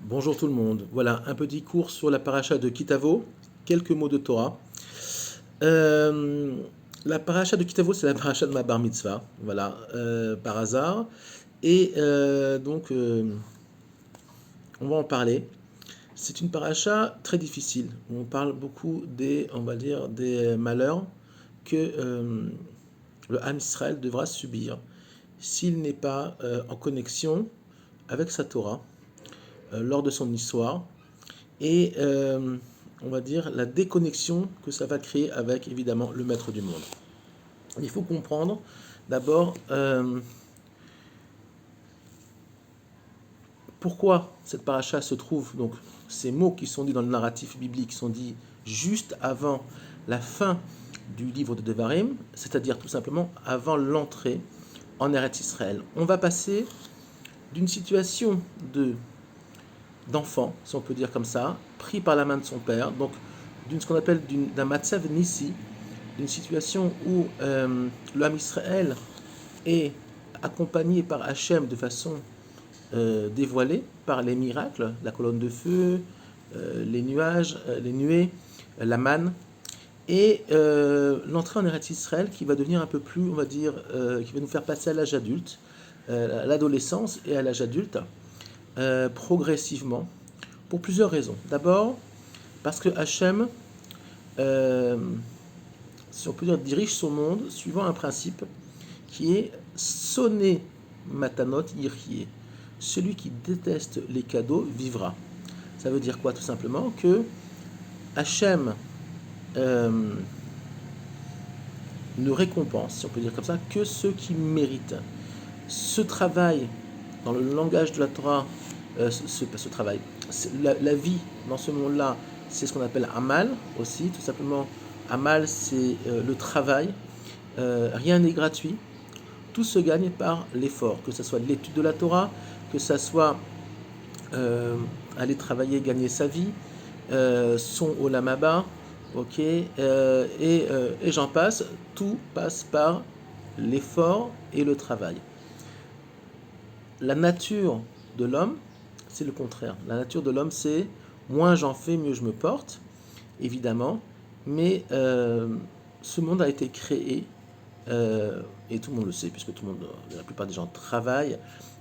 Bonjour tout le monde. Voilà un petit cours sur la paracha de Kitavo, quelques mots de Torah. Euh, la paracha de Kitavo, c'est la paracha de ma bar mitzvah, voilà, par hasard. Et on va en parler. C'est une paracha très difficile. On parle beaucoup on va dire, des malheurs que le Ham Israël devra subir s'il n'est pas en connexion avec sa Torah lors de son histoire. Et on va dire la déconnexion que ça va créer avec évidemment le maître du monde. Il faut comprendre d'abord pourquoi cette paracha se trouve, donc ces mots qui sont dits dans le narratif biblique sont dits juste avant la fin du livre de Devarim, c'est-à-dire tout simplement avant l'entrée en Eretz Israël. On va passer d'une situation d'enfant, si on peut dire comme ça, pris par la main de son père, donc ce qu'on appelle d'un matzav nissi, d'une situation où le Ham Israël est accompagné par Hachem de façon dévoilée par les miracles, la colonne de feu, les nuages, les nuées, la manne, et l'entrée en Eretz Israël qui va devenir un peu plus, on va dire, qui va nous faire passer à l'âge adulte, à l'adolescence et à l'âge adulte, progressivement, pour plusieurs raisons. D'abord, parce que Hachem, euh, si on peut dire, dirige son monde suivant un principe qui est sonner matanot yirchie. Celui qui déteste les cadeaux vivra. Ça veut dire quoi? Tout simplement que Hachem euh, ne récompense, si on peut dire comme ça, que ceux qui méritent. Ce travail, dans le langage de la Torah, ce travail, la vie dans ce monde-là, c'est ce qu'on appelle Amal aussi, tout simplement. Amal, c'est le travail. Rien n'est gratuit. Tout se gagne par l'effort, que ce soit l'étude de la Torah, que ce soit aller travailler, gagner sa vie, son olam haba, ok, et j'en passe. Tout passe par l'effort et le travail. La nature de l'homme, c'est le contraire. La nature de l'homme, c'est moins j'en fais, mieux je me porte, évidemment. Mais ce monde a été créé, et tout le monde le sait, puisque tout le monde, la plupart des gens travaillent,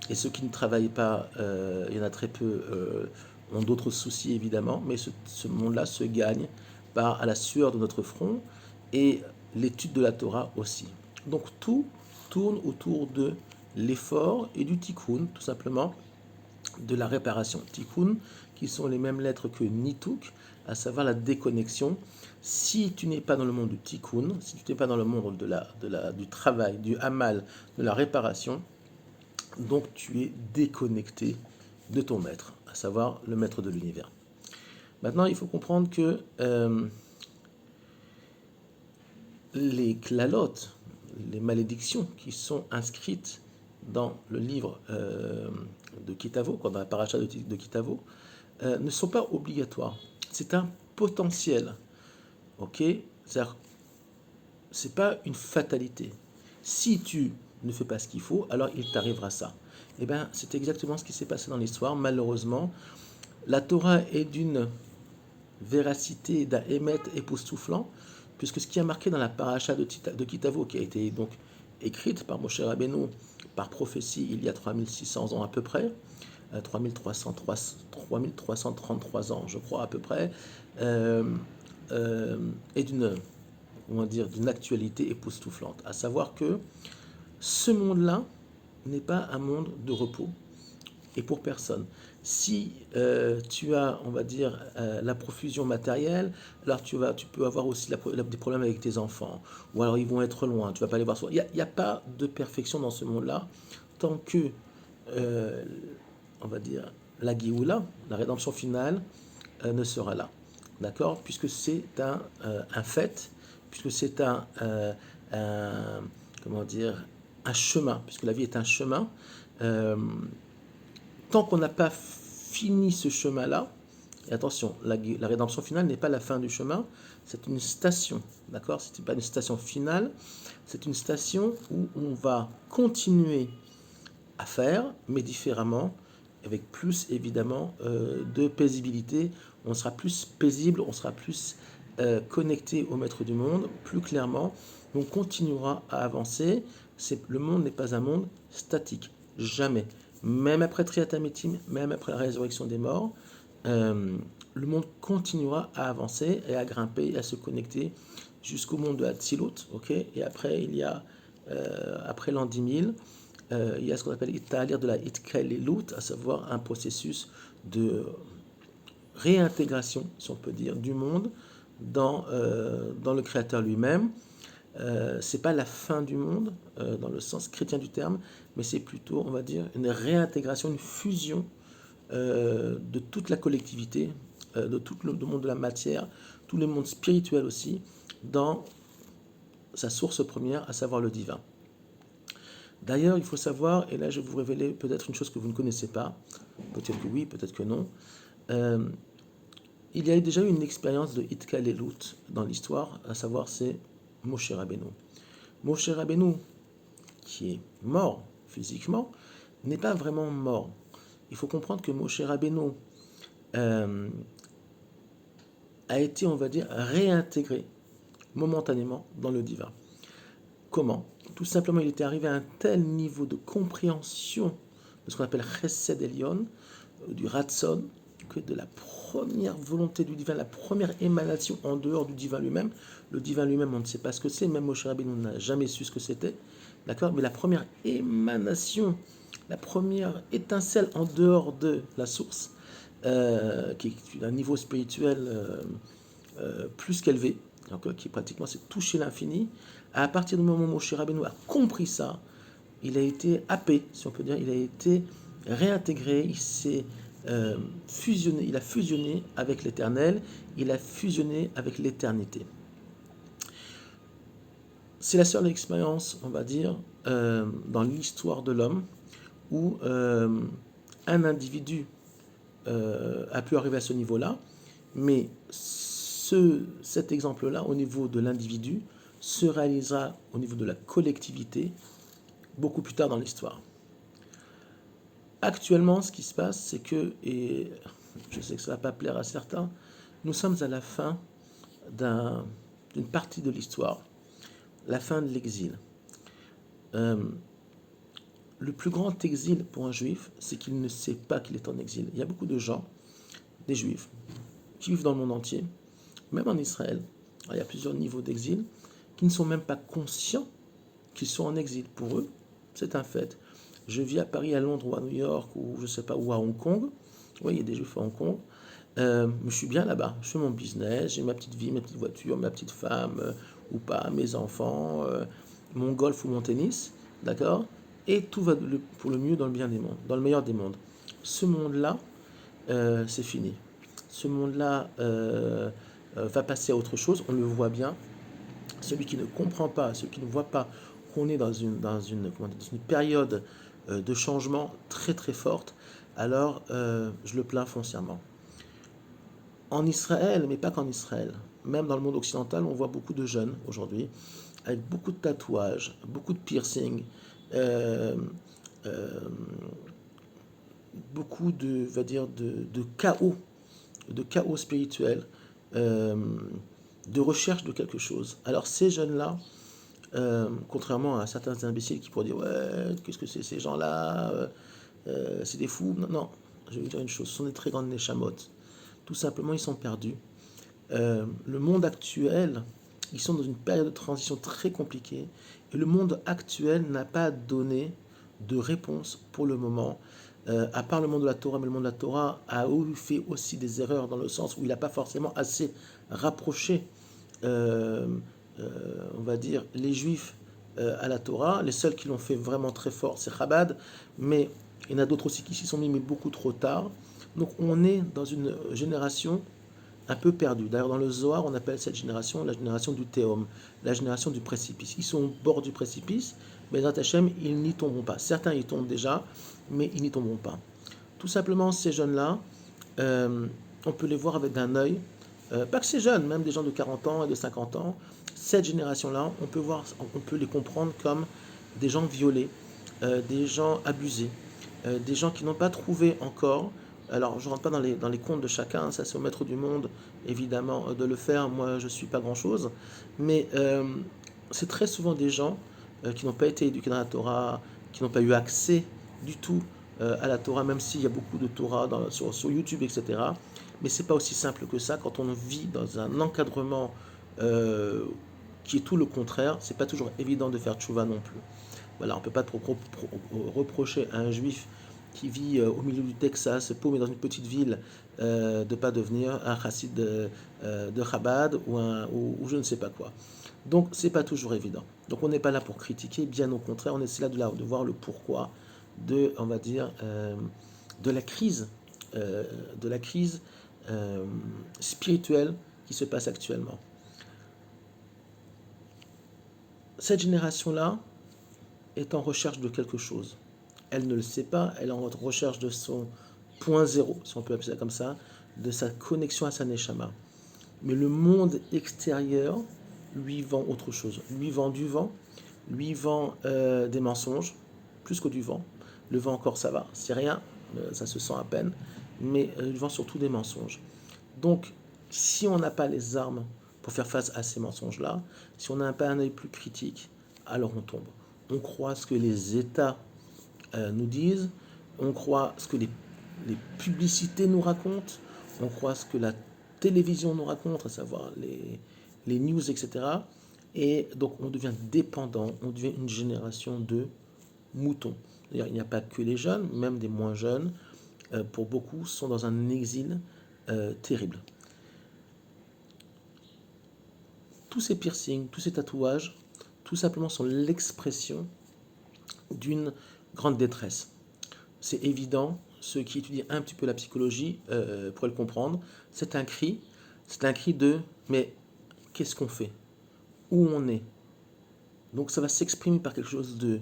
et ceux qui ne travaillent pas, il y en a très peu, ont d'autres soucis évidemment, mais ce monde-là se gagne à la sueur de notre front et l'étude de la Torah aussi. Donc tout tourne autour de l'effort et du tikkun, tout simplement, de la réparation. Tikkun, qui sont les mêmes lettres que nituk, à savoir la déconnexion. Si tu n'es pas dans le monde du tikkun, si tu n'es pas dans le monde du travail, du hamal, de la réparation, donc tu es déconnecté de ton maître, à savoir le maître de l'univers. Maintenant, il faut comprendre que les klalotes, les malédictions qui sont inscrites dans le livre de Kitavo, dans la paracha de Kitavo, ne sont pas obligatoires. C'est un potentiel. Ok? C'est-à-dire, c'est pas une fatalité. Si tu ne fais pas ce qu'il faut, alors il t'arrivera ça. Eh bien, c'est exactement ce qui s'est passé dans l'histoire. Malheureusement, la Torah est d'une véracité, d'un émet époustouflant, puisque ce qui a marqué dans la paracha de Kitavo, qui a été donc écrite par Moshe Rabbeinu, par prophétie, il y a 3600 ans à peu près, 3333 ans, je crois, à peu près, et d'une actualité époustouflante. À savoir que ce monde-là n'est pas un monde de repos, et pour personne. Si tu as, on va dire, la profusion matérielle, alors tu peux avoir aussi des problèmes avec tes enfants, ou alors ils vont être loin, tu vas pas les voir souvent. Il n'y a pas de perfection dans ce monde-là, tant que, euh, on va dire, la Géoula, la rédemption finale, ne sera là. D'accord? Puisque c'est un fait, puisque c'est comment dire, un chemin, puisque la vie est un chemin. Euh, Tant qu'on n'a pas fini ce chemin-là, et attention, la rédemption finale n'est pas la fin du chemin, c'est une station, d'accord? Ce n'est pas une station finale, c'est une station où on va continuer à faire, mais différemment, avec plus évidemment de paisibilité. On sera plus paisible, on sera plus connecté au maître du monde, plus clairement. On continuera à avancer. Le monde n'est pas un monde statique, jamais. Même après Triatamétim, même après la résurrection des morts, le monde continuera à avancer et à grimper et à se connecter jusqu'au monde de Hatzilut, ok. Et après, il y a, après l'an 10 000, il y a ce qu'on appelle l'Italir de la Itkalelut, à savoir un processus de réintégration, si on peut dire, du monde dans le Créateur lui-même. C'est pas la fin du monde dans le sens chrétien du terme, mais c'est plutôt, on va dire, une réintégration, une fusion de toute la collectivité, de tout le monde de la matière, tous les mondes spirituels aussi, dans sa source première, à savoir le divin. D'ailleurs, il faut savoir, et là je vais vous révéler peut-être une chose que vous ne connaissez pas, peut-être que oui, peut-être que non, il y a déjà eu une expérience de Itkalelut dans l'histoire, à savoir c'est Moshe Rabbeinu. Moshe Rabbeinu, qui est mort physiquement, n'est pas vraiment mort. Il faut comprendre que Moshe Rabbeinu a été, on va dire, réintégré momentanément dans le divin. Comment? Tout simplement, il était arrivé à un tel niveau de compréhension de ce qu'on appelle Chesed Elyon, du Ratson, que de la première volonté du divin, la première émanation en dehors du divin lui-même. Le divin lui-même, on ne sait pas ce que c'est, même Moshe Rabbeinu n'a jamais su ce que c'était, d'accord? Mais la première émanation, la première étincelle en dehors de la source, qui est un niveau spirituel plus qu'élevé, donc, qui pratiquement s'est touché l'infini. À partir du moment où Moshe Rabbeinu a compris ça, il a été happé, si on peut dire, il a été réintégré, il s'est fusionné, il a fusionné avec l'éternel, il a fusionné avec l'éternité. C'est la seule expérience, on va dire, dans l'histoire de l'homme où un individu a pu arriver à ce niveau-là, mais cet exemple-là, au niveau de l'individu, se réalisera au niveau de la collectivité beaucoup plus tard dans l'histoire. Actuellement, ce qui se passe, c'est que, et je sais que ça ne va pas plaire à certains, nous sommes à la fin d'une partie de l'histoire, la fin de l'exil. Le plus grand exil pour un juif, c'est qu'il ne sait pas qu'il est en exil. Il y a beaucoup de gens, des juifs, qui vivent dans le monde entier, même en Israël, il y a plusieurs niveaux d'exil, qui ne sont même pas conscients qu'ils sont en exil. Pour eux, c'est un fait. Je vis à Paris, à Londres ou à New York, ou je ne sais pas, ou à Hong Kong. Oui, il y a des juifs à Hong Kong. Mais je suis bien là-bas. Je fais mon business, j'ai ma petite vie, ma petite voiture, ma petite femme, ou pas, mes enfants, mon golf ou mon tennis, d'accord? Et tout va pour le mieux dans le bien des mondes, dans le meilleur des mondes. Ce monde-là, c'est fini. Ce monde-là va passer à autre chose, on le voit bien. Celui qui ne comprend pas, celui qui ne voit pas qu'on est dans une période de changement très très forte, alors je le plains foncièrement. En Israël, mais pas qu'en Israël, même dans le monde occidental, on voit beaucoup de jeunes aujourd'hui, avec beaucoup de tatouages, beaucoup de piercings, beaucoup de chaos spirituel, de recherche de quelque chose. Alors ces jeunes-là, contrairement à certains imbéciles qui pourraient dire ouais, qu'est-ce que c'est ces gens-là, c'est des fous. Non, non, je vais vous dire une chose, ce sont des très grandes neshamot. Tout simplement, ils sont perdus. Le monde actuel, ils sont dans une période de transition très compliquée, et le monde actuel n'a pas donné de réponse pour le moment. À part le monde de la Torah, mais le monde de la Torah a fait aussi des erreurs dans le sens où il n'a pas forcément assez rapproché, on va dire, les Juifs à la Torah. Les seuls qui l'ont fait vraiment très fort, c'est Chabad, mais il y en a d'autres aussi qui s'y sont mis, mais beaucoup trop tard. Donc on est dans une génération un peu perdue. D'ailleurs, dans le Zohar, on appelle cette génération la génération du Théom, la génération du précipice. Ils sont au bord du précipice, mais dans Hachem, ils n'y tomberont pas. Certains y tombent déjà, mais ils n'y tomberont pas. Tout simplement, ces jeunes-là, on peut les voir avec un œil, pas que ces jeunes, même des gens de 40 ans et de 50 ans, cette génération-là, on peut les comprendre comme des gens violés, des gens abusés, des gens qui n'ont pas trouvé encore. Alors, je ne rentre pas dans les comptes de chacun, ça c'est au maître du monde, évidemment, de le faire. Moi, je ne suis pas grand-chose. Mais c'est très souvent des gens qui n'ont pas été éduqués dans la Torah, qui n'ont pas eu accès du tout à la Torah, même s'il y a beaucoup de Torah sur YouTube, etc. Mais c'est pas aussi simple que ça. Quand on vit dans un encadrement qui est tout le contraire, c'est pas toujours évident de faire tchouva non plus. Voilà, on ne peut pas reprocher à un juif qui vit au milieu du Texas, paumé dans une petite ville, de ne pas devenir un chassid de Chabad ou je ne sais pas quoi. Donc, c'est pas toujours évident. Donc, on n'est pas là pour critiquer, bien au contraire, on essaie là de voir le pourquoi de, on va dire, de la crise, euh, de la crise spirituelle qui se passe actuellement. Cette génération-là est en recherche de quelque chose. Elle ne le sait pas, elle est en recherche de son point zéro, si on peut appeler ça comme ça, de sa connexion à sa neshama. Mais le monde extérieur lui vend autre chose. Lui vend du vent, lui vend des mensonges, plus que du vent. Le vent encore ça va, c'est rien, ça se sent à peine, mais il vend surtout des mensonges. Donc, si on n'a pas les armes pour faire face à ces mensonges-là, si on n'a pas un œil plus critique, alors on tombe. On croit ce que les États nous disent, on croit ce que les publicités nous racontent, on croit ce que la télévision nous raconte, à savoir les news, etc. Et donc on devient dépendant, on devient une génération de moutons. D'ailleurs, il n'y a pas que les jeunes, même des moins jeunes, pour beaucoup, sont dans un exil terrible. Tous ces piercings, tous ces tatouages, tout simplement sont l'expression d'une grande détresse. C'est évident, ceux qui étudient un petit peu la psychologie pourraient le comprendre. C'est un cri de mais qu'est-ce qu'on fait? Où on est? Donc ça va s'exprimer par quelque chose de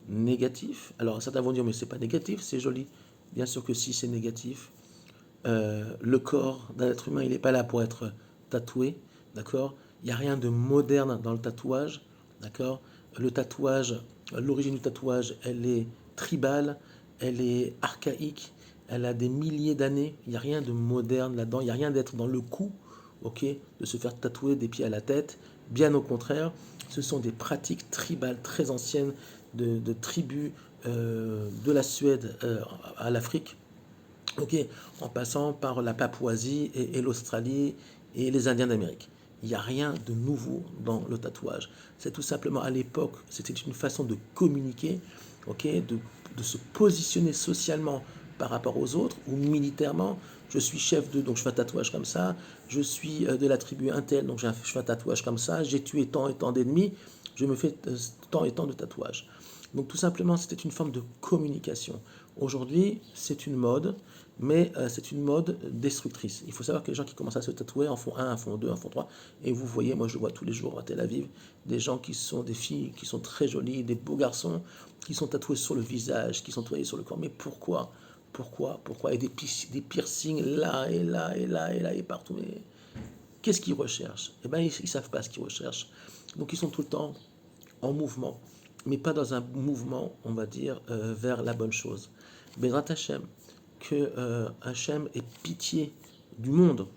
négatif. Alors certains vont dire mais c'est pas négatif, c'est joli. Bien sûr que si c'est négatif. Le corps d'un être humain, il n'est pas là pour être tatoué, d'accord? Il n'y a rien de moderne dans le tatouage, d'accord? Le tatouage, l'origine du tatouage, elle est tribale, elle est archaïque, elle a des milliers d'années, il n'y a rien de moderne là-dedans, il n'y a rien d'être dans le coup, ok? De se faire tatouer des pieds à la tête, bien au contraire, ce sont des pratiques tribales très anciennes de tribus de la Suède à l'Afrique, ok, en passant par la Papouasie et l'Australie et les Indiens d'Amérique. Il n'y a rien de nouveau dans le tatouage. C'est tout simplement à l'époque, c'était une façon de communiquer, ok, de se positionner socialement par rapport aux autres ou militairement. Je suis chef de, donc je fais un tatouage comme ça. Je suis de la tribu Intel, donc je fais un tatouage comme ça. J'ai tué tant et tant d'ennemis, je me fais tant et tant de tatouages. Donc tout simplement, c'était une forme de communication. Aujourd'hui, c'est une mode, mais c'est une mode destructrice. Il faut savoir que les gens qui commencent à se tatouer en font un, en font deux, en font trois. Et vous voyez, moi je le vois tous les jours à Tel Aviv, des gens qui sont des filles qui sont très jolies, des beaux garçons qui sont tatoués sur le visage, qui sont tatoués sur le corps. Mais pourquoi? Pourquoi? Et des piercings là et là et là et là et partout. Mais qu'est-ce qu'ils recherchent? Eh bien, ils ne savent pas ce qu'ils recherchent. Donc ils sont tout le temps en mouvement, mais pas dans un mouvement, on va dire, vers la bonne chose. Bezrat Hashem, que Hachem ait pitié du monde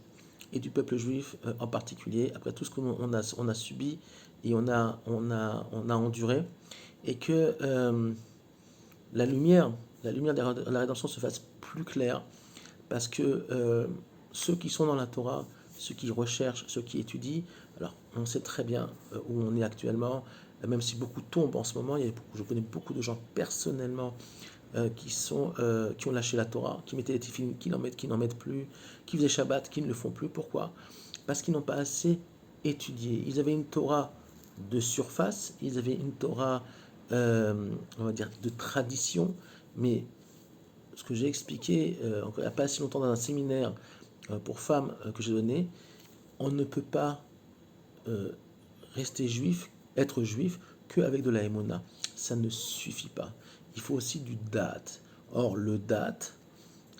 et du peuple juif en particulier, après tout ce qu'on a subi et on a enduré, et que la lumière de la rédemption se fasse plus claire, parce que ceux qui sont dans la Torah, ceux qui recherchent, ceux qui étudient, alors on sait très bien où on est actuellement, même si beaucoup tombent en ce moment, je connais beaucoup de gens personnellement qui ont lâché la Torah, qui mettaient les téfilines, qui n'en mettent plus, qui faisaient Shabbat, qui ne le font plus. Pourquoi? Parce qu'ils n'ont pas assez étudié. Ils avaient une Torah de surface, ils avaient une Torah, on va dire, de tradition, mais ce que j'ai expliqué il n'y a pas si longtemps dans un séminaire pour femmes que j'ai donné, on ne peut pas rester juif, être juif, qu'avec de la émona. Ça ne suffit pas. Il faut aussi du date. Or, le date,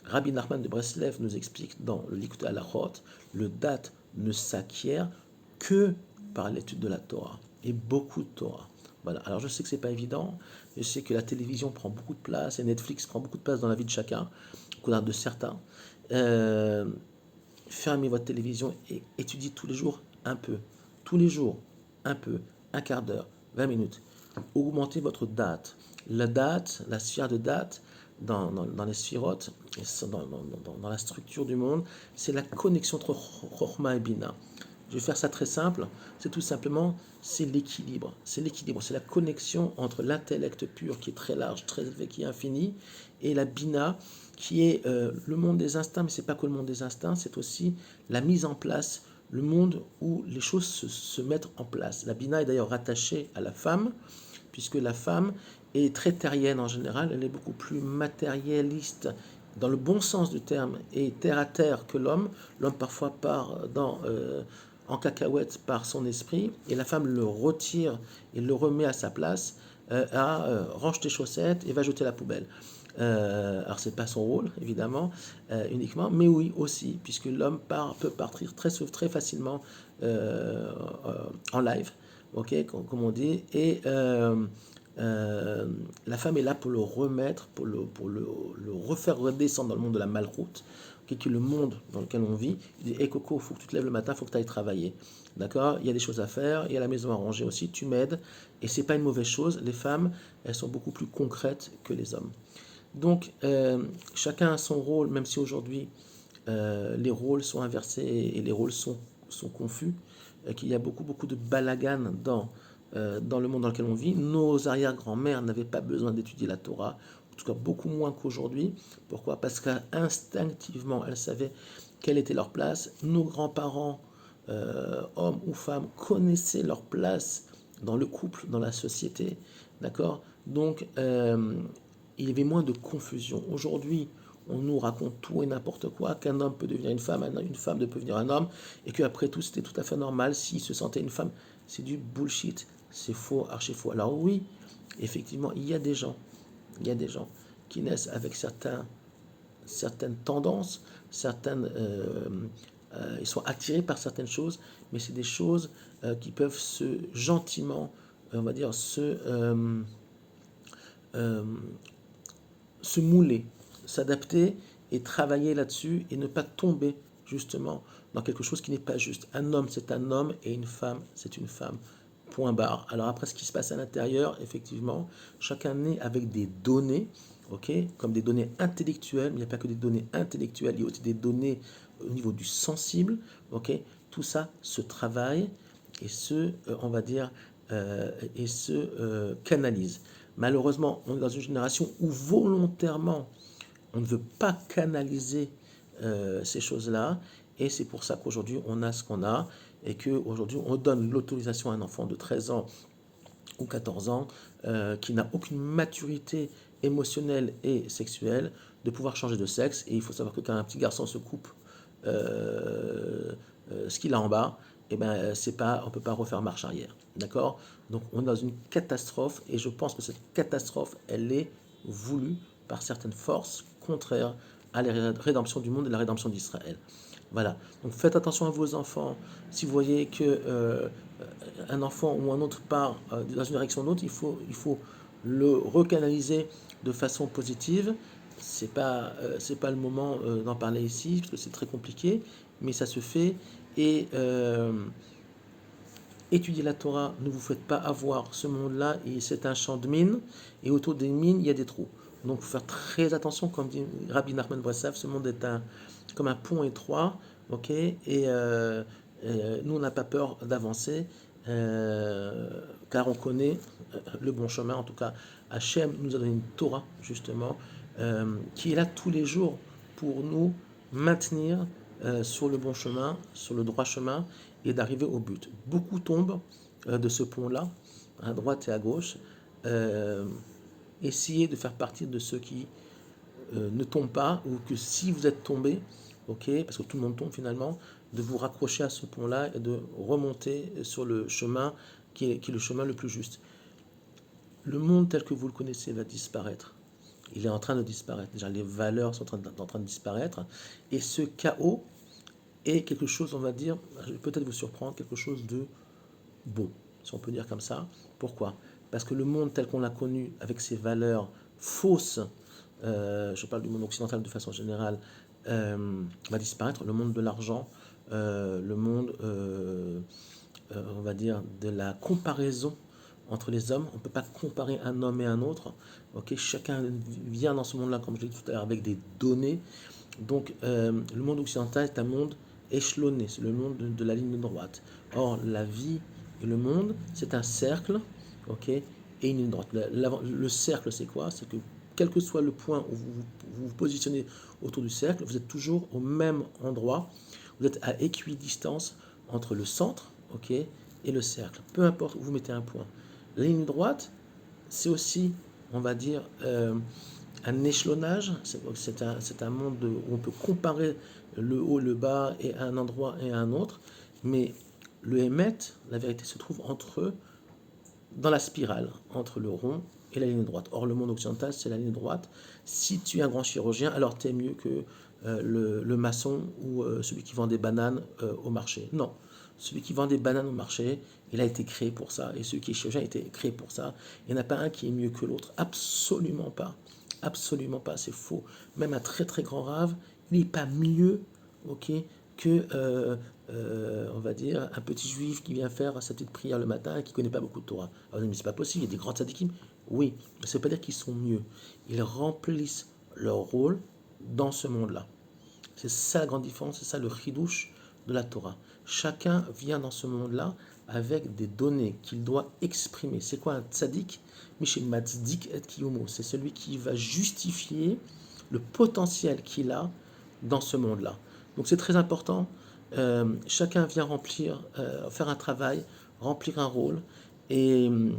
Rabbi Nachman de Breslev nous explique dans le Likutei Halachot, le date ne s'acquiert que par l'étude de la Torah. Et beaucoup de Torah. Voilà. Alors je sais que c'est pas évident, je sais que la télévision prend beaucoup de place et Netflix prend beaucoup de place dans la vie de chacun, de certains. Euh, Fermez votre télévision et étudiez tous les jours un peu. Tous les jours, un peu, un quart d'heure, 20 minutes. Augmentez votre date. La date, la sphère de date, dans les sphirotes, dans la structure du monde, c'est la connexion entre Chorma et Bina. Je vais faire ça très simple. C'est tout simplement, c'est l'équilibre. C'est l'équilibre. C'est la connexion entre l'intellect pur qui est très large, très élevé, qui est infini, et la Bina qui est le monde des instincts, mais c'est pas que le monde des instincts, c'est aussi la mise en place, le monde où les choses se mettent en place. La Bina est d'ailleurs rattachée à la femme, puisque la femme est très terrienne en général, elle est beaucoup plus matérialiste dans le bon sens du terme et terre à terre que l'homme. L'homme parfois part en cacahuète par son esprit et la femme le retire et le remet à sa place range tes chaussettes et va jeter la poubelle. Alors c'est pas son rôle évidemment uniquement, mais oui aussi puisque l'homme peut partir très facilement en live, ok, comme on dit, et la femme est là pour le remettre, le refaire redescendre dans le monde de la malroute, okay, qui est le monde dans lequel on vit. Il dit, hey Coco, il faut que tu te lèves le matin, il faut que tu ailles travailler. D'accord. Il y a des choses à faire, il y a la maison à ranger aussi, tu m'aides. Et c'est pas une mauvaise chose, les femmes, elles sont beaucoup plus concrètes que les hommes. Donc, chacun a son rôle, même si aujourd'hui les rôles sont inversés et les rôles sont confus, qu'il y a beaucoup de balagan dans le monde dans lequel on vit. Nos arrière-grands-mères n'avaient pas besoin d'étudier la Torah, en tout cas beaucoup moins qu'aujourd'hui. Pourquoi? Parce qu'instinctivement, elles savaient quelle était leur place. Nos grands-parents, hommes ou femmes, connaissaient leur place dans le couple, dans la société. D'accord. Donc, il y avait moins de confusion. Aujourd'hui, on nous raconte tout et n'importe quoi, qu'un homme peut devenir une femme peut devenir un homme, et qu'après tout, c'était tout à fait normal s'il se sentait une femme. C'est du bullshit, c'est faux, archi faux. Alors oui, effectivement, il y a des gens qui naissent avec certaines tendances, ils sont attirés par certaines choses, mais c'est des choses qui peuvent se gentiment, on va dire, euh, se mouler, s'adapter et travailler là-dessus et ne pas tomber justement dans quelque chose qui n'est pas juste. Un homme, c'est un homme et une femme, c'est une femme. Point barre. Alors après, ce qui se passe à l'intérieur, effectivement, chacun naît avec des données, ok, comme des données intellectuelles, mais il n'y a pas que des données intellectuelles, il y a aussi des données au niveau du sensible, ok. Tout ça se travaille et on va dire, canalise. Malheureusement, on est dans une génération où volontairement, on ne veut pas canaliser ces choses-là, et c'est pour ça qu'aujourd'hui, on a ce qu'on a, et qu'aujourd'hui, on donne l'autorisation à un enfant de 13 ans ou 14 ans qui n'a aucune maturité émotionnelle et sexuelle de pouvoir changer de sexe. Et il faut savoir que quand un petit garçon se coupe ce qu'il a en bas, eh ben, c'est pas, on ne peut pas refaire marche arrière. D'accord. Donc on est dans une catastrophe et je pense que cette catastrophe, elle est voulue par certaines forces contraires à la rédemption du monde et la rédemption d'Israël. Voilà. Donc faites attention à vos enfants. Si vous voyez que un enfant ou un autre part dans une direction ou l'autre, il faut le recanaliser de façon positive. C'est pas le moment d'en parler ici parce que c'est très compliqué, mais ça se fait. Et étudier la Torah, ne vous faites pas avoir. Ce monde-là, c'est un champ de mines, et autour des mines, il y a des trous. Donc, il faut faire très attention, comme dit Rabbi Nachman Brassav, ce monde est comme un pont étroit, ok. Nous, on n'a pas peur d'avancer, car on connaît le bon chemin. En tout cas, Hachem nous a donné une Torah, justement, qui est là tous les jours pour nous maintenir sur le bon chemin, sur le droit chemin, et d'arriver au but. Beaucoup tombent de ce pont-là, à droite et à gauche. Euh, Essayez de faire partie de ceux qui ne tombent pas, ou que si vous êtes tombé, ok, parce que tout le monde tombe finalement, de vous raccrocher à ce pont-là et de remonter sur le chemin qui est le chemin le plus juste. Le monde tel que vous le connaissez va disparaître. Il est en train de disparaître. Déjà, les valeurs sont en train de disparaître. Et ce chaos est quelque chose, on va dire, je vais peut-être vous surprendre, quelque chose de bon, si on peut dire comme ça. Pourquoi? parce que le monde tel qu'on l'a connu, avec ses valeurs fausses, je parle du monde occidental de façon générale, va disparaître. Le monde de l'argent, le monde, on va dire, de la comparaison entre les hommes. On ne peut pas comparer un homme et un autre. Ok, chacun vient dans ce monde-là, comme je l'ai dit tout à l'heure, avec des données. Donc, le monde occidental est un monde échelonné, c'est le monde de la ligne droite. Or, la vie et le monde, c'est un cercle, ok, et une ligne droite. Le cercle, c'est quoi? C'est que quel que soit le point où vous positionnez autour du cercle, vous êtes toujours au même endroit. Vous êtes à équidistance entre le centre, ok, et le cercle. Peu importe où vous mettez un point. La ligne droite, c'est aussi, on va dire, un échelonnage. C'est un monde où on peut comparer le haut, le bas, et un endroit et un autre. Mais le Hémet, la vérité se trouve entre eux, dans la spirale, entre le rond et la ligne droite. Or, le monde occidental, c'est la ligne droite. Si tu es un grand chirurgien, alors tu es mieux que le maçon ou celui qui vend des bananes au marché. Non. Celui qui vend des bananes au marché, il a été créé pour ça. Et celui qui est chirurgien a été créé pour ça. Il n'y en a pas un qui est mieux que l'autre. Absolument pas. Absolument pas. C'est faux. Même un très très grand rave, il n'est pas mieux, ok, que, on va dire, un petit juif qui vient faire sa petite prière le matin et qui ne connaît pas beaucoup de Torah. Alors, mais c'est pas possible, il y a des grands tzadikim. Oui, mais ça ne veut pas dire qu'ils sont mieux. Ils remplissent leur rôle dans ce monde-là. C'est ça la grande différence, c'est ça le chidouche de la Torah. Chacun vient dans ce monde-là avec des données qu'il doit exprimer. C'est quoi un tzaddik? Michel Matzdik et Kiyomo. C'est celui qui va justifier le potentiel qu'il a dans ce monde-là. Donc c'est très important. Chacun vient remplir, faire un travail, remplir un rôle. Et il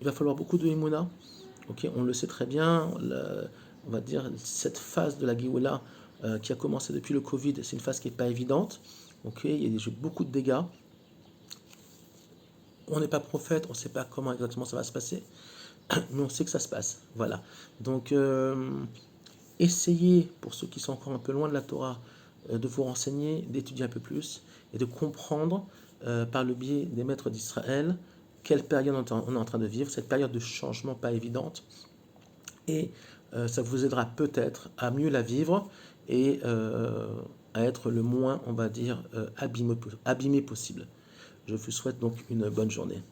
va falloir beaucoup de Emouna. Okay, on le sait très bien. On va dire cette phase de la Géoula qui a commencé depuis le Covid, c'est une phase qui n'est pas évidente. Okay, il y a déjà beaucoup de dégâts. On n'est pas prophète, on ne sait pas comment exactement ça va se passer, mais on sait que ça se passe. Voilà. Donc, essayez, pour ceux qui sont encore un peu loin de la Torah, de vous renseigner, d'étudier un peu plus et de comprendre par le biais des maîtres d'Israël quelle période on est en train de vivre, cette période de changement pas évidente. Et ça vous aidera peut-être à mieux la vivre et à être le moins, on va dire, abîmé possible. Je vous souhaite donc une bonne journée.